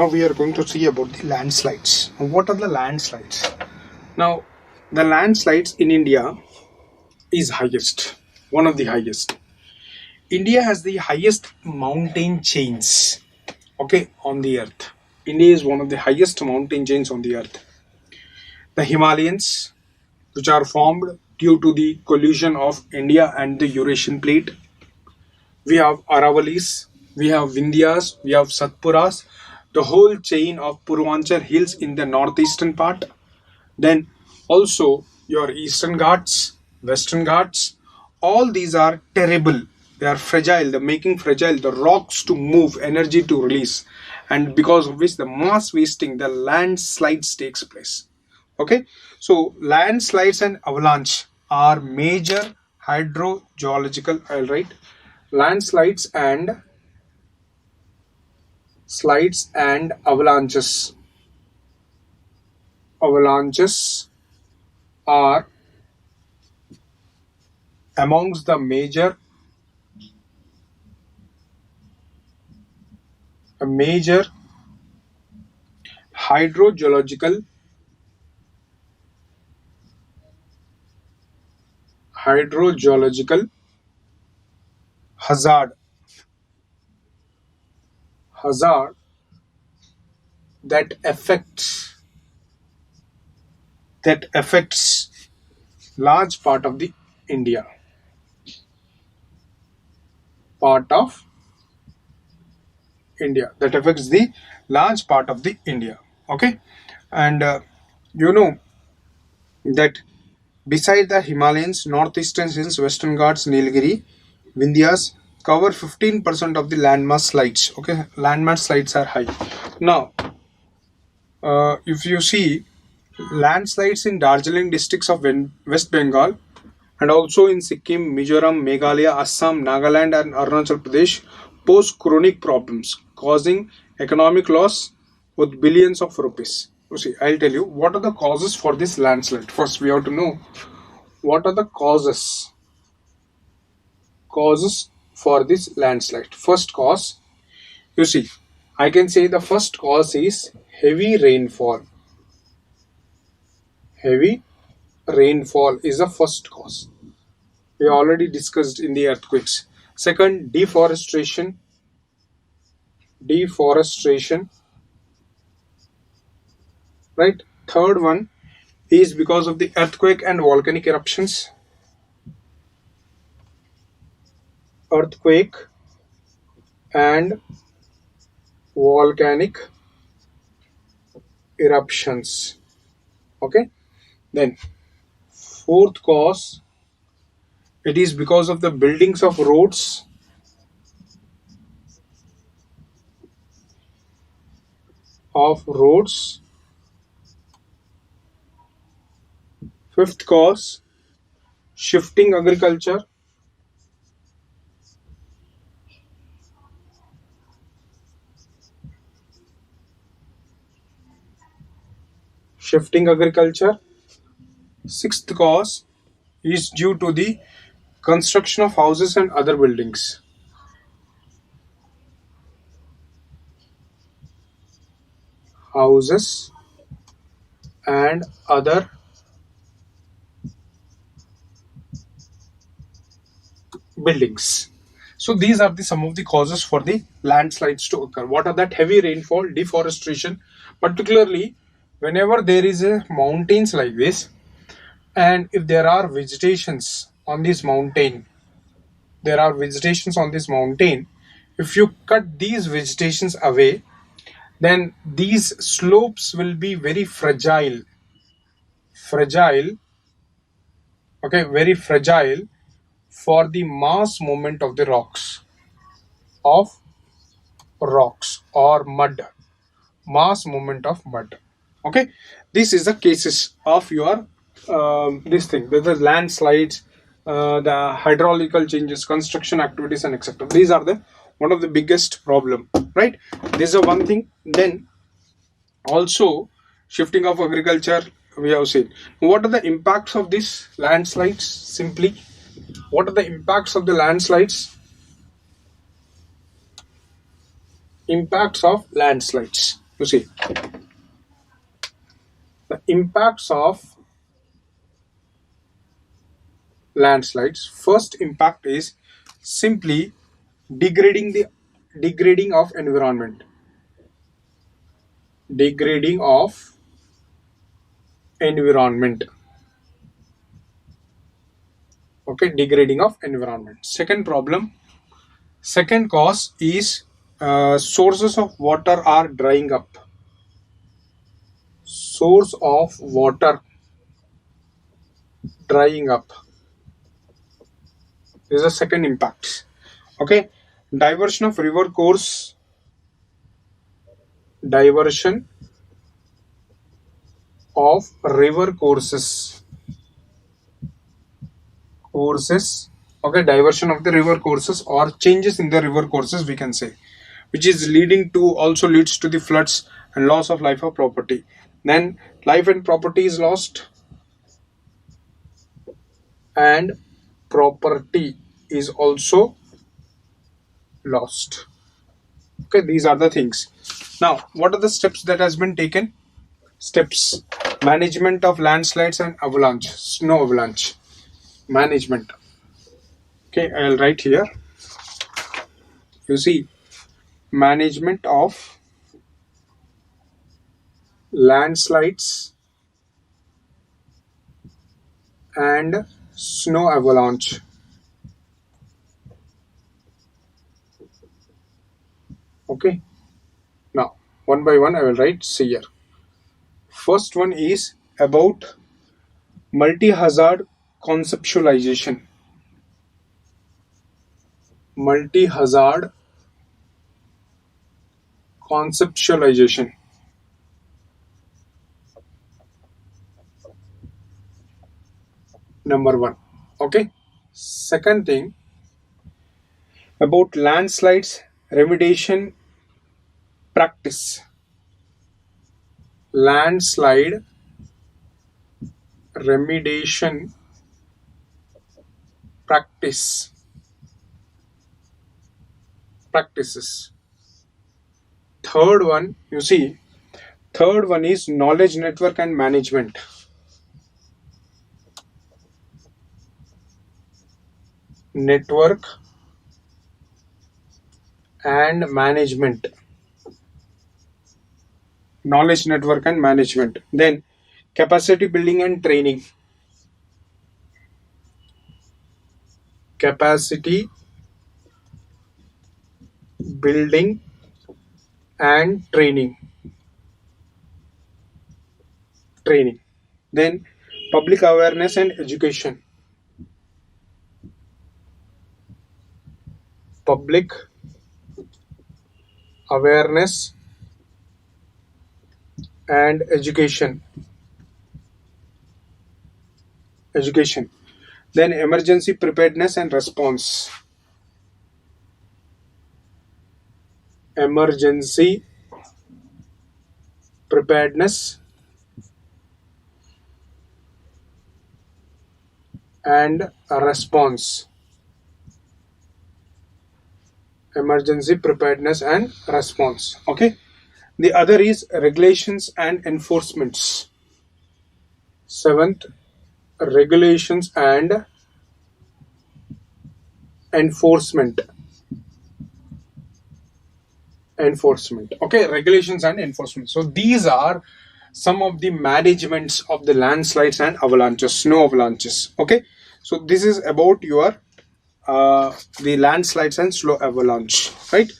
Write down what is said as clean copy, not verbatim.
Now we are going to see about the landslides. What are the landslides? Now, the landslides in India is highest, one of the highest. India has the highest mountain chains, on the earth. India is one of the highest mountain chains on the earth. The Himalayas, which are formed due to the collision of India and the Eurasian plate. We have Aravalis, we have Vindhyas, we have Satpuras, the whole chain of Purvanchal hills in the northeastern part. Then also your eastern Ghats, western Ghats, all these are terrible. They are fragile, they're making fragile the rocks to move, energy to release, and because of which the mass wasting, the landslides takes place. So landslides and avalanche are major hydrogeological, I'll write landslides and slides and avalanches are amongst the major hydrogeological hazard that affects large part of the India. That affects the large part of the India. And you know that beside the Himalayas, northeastern hills, western Ghats, Nilgiri, Vindhyas cover 15% of the landmass slides. Landmass slides are high. Now, if you see landslides in Darjeeling districts of West Bengal and also in Sikkim, Mizoram, Meghalaya, Assam, Nagaland and Arunachal Pradesh pose chronic problems causing economic loss with billions of rupees. I'll tell you what are the causes for this landslide. First, we have to know what are the causes for this landslide. First cause, I can say the first cause is heavy rainfall. Heavy rainfall is the first cause. We already discussed in the earthquakes. Second, deforestation. Right. Third one is because of the earthquake and volcanic eruptions. Then fourth cause, it is because of the buildings of roads. Fifth cause, shifting agriculture. Sixth cause is due to the construction of houses and other buildings. So these are some of the causes for the landslides to occur. What are that? Heavy rainfall, deforestation, particularly whenever there is a mountains like this, and if there are vegetations on this mountain, if you cut these vegetations away, then these slopes will be very fragile, very fragile for the mass movement of the rocks or mud, mass movement of mud. This is the cases of your the landslides, the hydraulical changes, construction activities and etc. These are the one of the biggest problem, right? This is one thing. Then also shifting of agriculture we have seen. What are the impacts of these landslides? Simply, what are the impacts of the landslides? Impacts of landslides. You see, the impacts of landslides. First impact is simply degrading of environment. Degrading of environment. Okay, degrading of environment. Second cause is sources of water are drying up. Source of water drying up. This is the second impact. Okay, diversion of river course. Diversion of river courses. Okay, diversion of the river courses or changes in the river courses, we can say, which is also leads to the floods and loss of life or property. Then life and property is lost, and property is also lost. Okay, these are the things. Now, what are the steps that has been taken? Steps: management of landslides and avalanche, snow avalanche management. Okay, I'll write here. You see, management of landslides and snow avalanche. Okay, now one by one I will write. See here. First one is about multi-hazard conceptualization. Multi-hazard conceptualization. Number one. Okay. Second thing, about landslides remediation practice. Landslide remediation practices. Third one, you see, third one is knowledge network and management. Network and management. Knowledge network and management. Then capacity building and training. Capacity building and training. Then public awareness and education. Public awareness and education. Then emergency preparedness and response. Emergency preparedness and response. Emergency preparedness and response. Okay. The other is regulations and enforcements. Seventh, regulations and enforcement. Okay, regulations and enforcement. So these are some of the managements of the landslides and avalanches, snow avalanches. Okay, so this is about your the landslides and snow avalanche, right?